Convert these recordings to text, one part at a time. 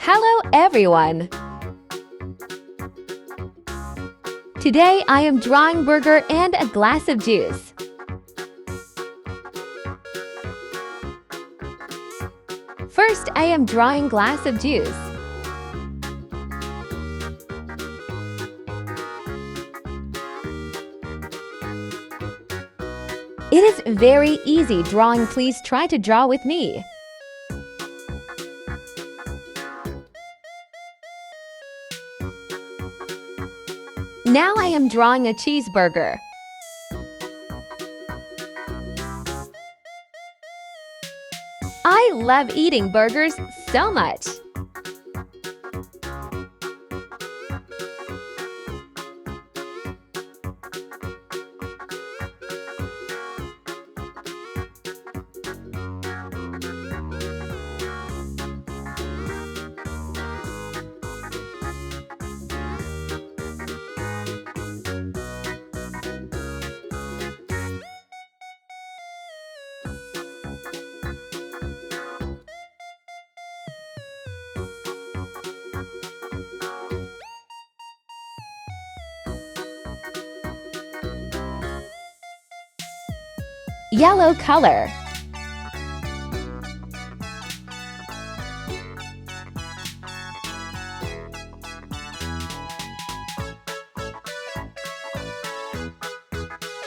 Hello everyone! Today I am drawing burger and a glass of juice. First, I am drawing glass of juice. It is very easy drawing. Please try to draw with me. Now I am drawing a cheeseburger. I love eating burgers so much. Yellow color.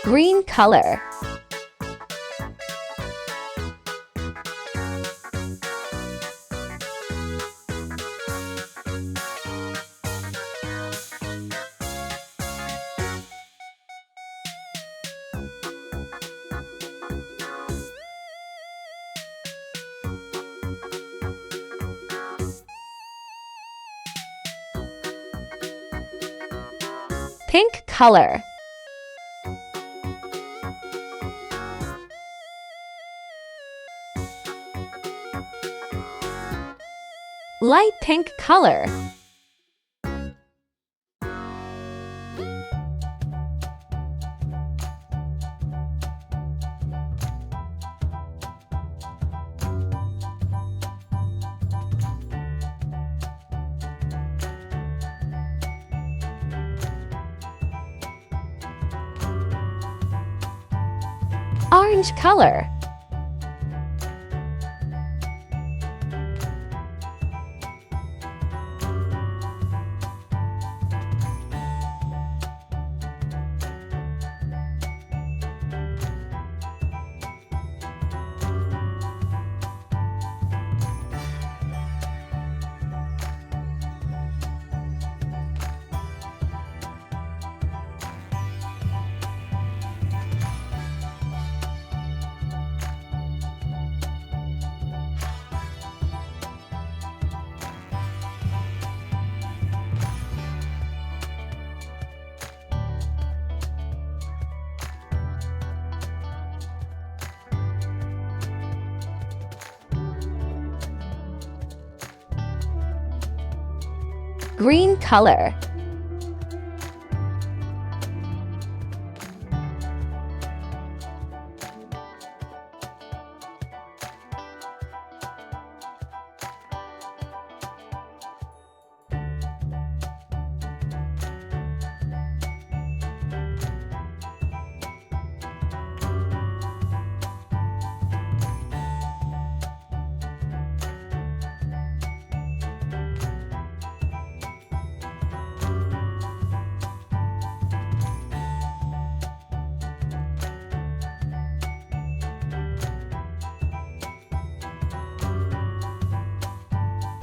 Green color. Pink color. Light pink color. Orange color. Green color.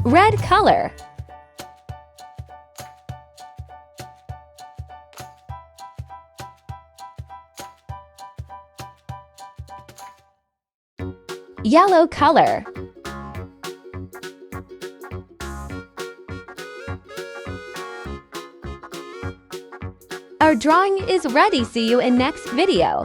Red color. Yellow color. Our drawing is ready. See you in next video.